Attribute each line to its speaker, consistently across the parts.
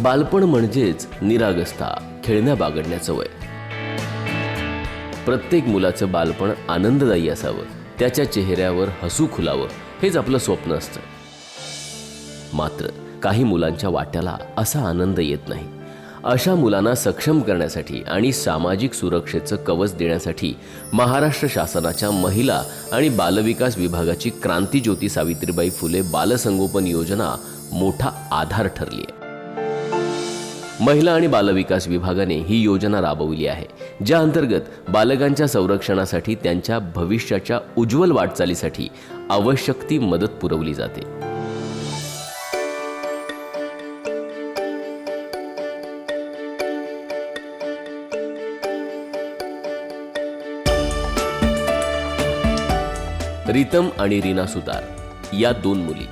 Speaker 1: बालपण म्हणजेच निरागसता, खेळण्या बागडण्याचं वय. प्रत्येक मुलाचं बालपण आनंददायी असावं, त्याच्या चेहऱ्यावर हसू खुलावं, हेच आपलं स्वप्न असतं. मात्र काही मुलांच्या वाट्याला असा आनंद येत नाही. अशा मुलांना सक्षम करण्यासाठी आणि सामाजिक सुरक्षेचं कवच देण्यासाठी महाराष्ट्र शासनाच्या महिला आणि बालविकास विभागाची क्रांतीज्योती सावित्रीबाई फुले बालसंगोपन योजना मोठा आधार ठरली आहे. महिला आणि बालविकास विभागाने ही योजना राबवली आहे, ज्या अंतर्गत बालकांच्या संरक्षणासाठी त्यांच्या भविष्याच्या उज्ज्वल वाटचालीसाठी आवश्यक ती मदत पुरवली जाते. रितम आणि रीना सुतार या दोन मुली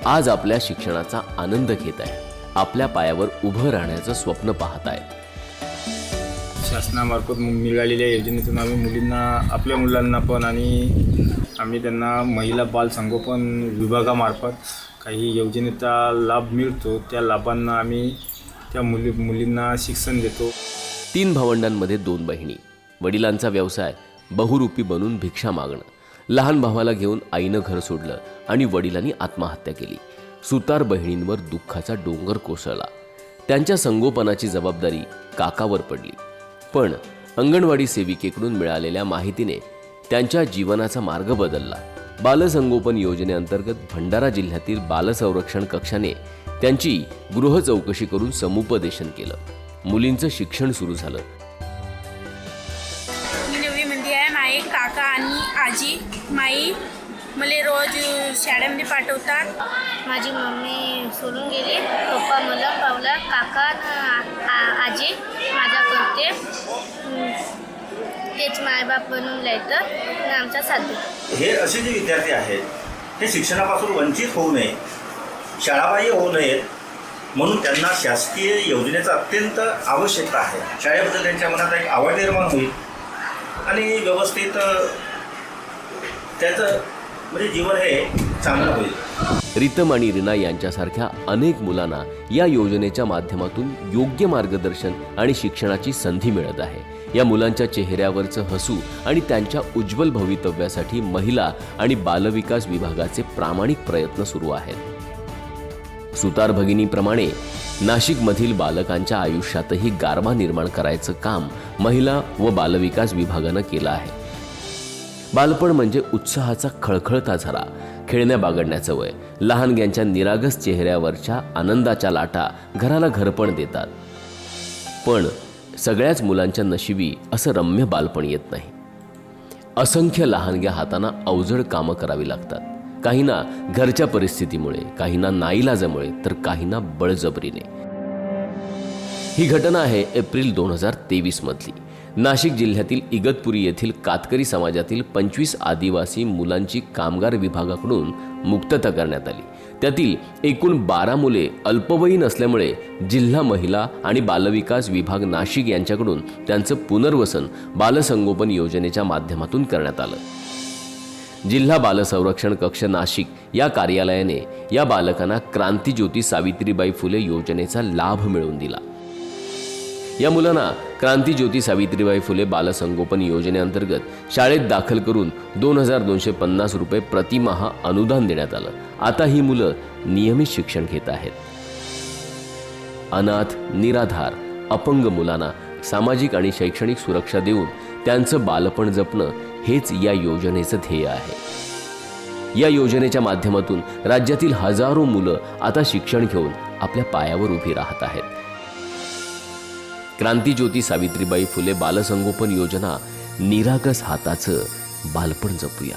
Speaker 1: आज आपल्या शिक्षणाचा आनंद घेत आहेत. आपल्या पायावर उभं राहण्याचं स्वप्न पाहत आहेत.
Speaker 2: शासनामार्फत मिळालेल्या योजनेतून आम्ही मुलींना, आपल्या मुलांना पण आणि आम्ही त्यांना महिला बाल संगोपन विभागामार्फत काही योजनेचा लाभ मिळतो. त्या लाभांना आम्ही त्या मुलींना शिक्षण देतो.
Speaker 1: 3 भावंडांमध्ये 2 बहिणी. वडिलांचा व्यवसाय बहुरूपी बनून भिक्षा मागणं. लहान भावाला घेऊन आईनं घर सोडलं आणि वडिलांनी आत्महत्या केली. सुतार बहिणींवर दुःखाचा डोंगर कोसळला. त्यांच्या संगोपनाची जबाबदारी काकावर पडली. पण अंगणवाडी सेविकेकडून मिळालेल्या माहितीने त्यांच्या जीवनाचा मार्ग बदलला. बालसंगोपन योजनेअंतर्गत भंडारा जिल्ह्यातील बालसंरक्षण कक्षाने त्यांची गृह चौकशी करून समुपदेशन केलं. मुलींचं शिक्षण सुरू झालं.
Speaker 3: माई काका आणि आजी माई मला रोज शाळेमध्ये पाठवतात.
Speaker 4: माझी मम्मी सोडून गेली, पप्पा मला पावला, काका आजी माझा करते, तेच मायबाप बनून लायतं आणि आमचा साथ देतो.
Speaker 5: हे असे जे विद्यार्थी आहेत हे शिक्षणापासून वंचित होऊ नये, शाळाबाह्य होऊ नयेत, म्हणून त्यांना शासकीय योजनेचं अत्यंत आवश्यकता आहे. शाळेबद्दल त्यांच्या मनात एक आवड निर्माण होईल आणि व्यवस्थित त्याचं म्हणजे जीवन हे चांगलं होईल.
Speaker 1: रितम आणि रीना यांच्यासारख्या अनेक मुलांना या योजनेच्या माध्यमातून योग्य मार्गदर्शन आणि शिक्षणाची संधी मिळत आहे. या मुलांच्या चेहऱ्यावरचं हसू आणि त्यांच्या उज्ज्वल भवितव्यासाठी महिला आणि बालविकास विभागाचे प्रामाणिक प्रयत्न सुरू आहेत. सुतार भगिनीप्रमाणे नाशिकमधील बालकांच्या आयुष्यातही गारवा निर्माण करायचं काम महिला व बालविकास विभागानं केलं आहे. बालपण म्हणजे उत्साहाचा खळखळता झरा, खेळण्या बागडण्याचं वय. लहानग्यांच्या निरागस चेहऱ्यावरच्या आनंदाच्या लाटा घराला घरपण देतात. पण सगळ्याच मुलांच्या नशिबी असं रम्य बालपण येत नाही. असंख्य लहानग्या हातांना अवजड कामं करावी लागतात. काहींना घरच्या परिस्थितीमुळे, काहींना नाईलाजामुळे, तर काहींना बळजबरीने. ही घटना आहे एप्रिल 2023 मधली. नाशिक जिल्ह्यातील इगतपुरी येथील कातकरी समाजातील 25 आदिवासी मुलांची कामगार विभागाकडून मुक्तता करण्यात आली. त्यातील एकूण 12 मुले अल्पवयीन असल्यामुळे जिल्हा महिला आणि बालविकास विभाग नाशिक यांच्याकडून त्यांचं पुनर्वसन बालसंगोपन योजनेच्या माध्यमातून करण्यात आलं. जिल्हा बालसंरक्षण कक्ष नाशिक या कार्यालयाने या बालकांना क्रांतीज्योती सावित्रीबाई फुले योजनेचा लाभ मिळवून दिला. या मुलांना क्रांतीज्योती सावित्रीबाई फुले बालसंगोपन योजनेअंतर्गत शाळेत दाखल करून 2250 रुपये प्रतिमाह अनुदान देण्यात आलं. आता ही मुलं नियमित शिक्षण घेत आहेत. अनाथ, निराधार, अपंग मुलांना सामाजिक आणि शैक्षणिक सुरक्षा देऊन त्यांचं बालपण जपणं हेच या योजनेचं ध्येय आहे. या योजनेच्या माध्यमातून राज्यातील हजारो मुलं आता शिक्षण घेऊन आपल्या पायावर उभी राहत आहेत. क्रांतीज्योती सावित्रीबाई फुले बालसंगोपन योजना, निरागस हाताचं बालपण जपूया.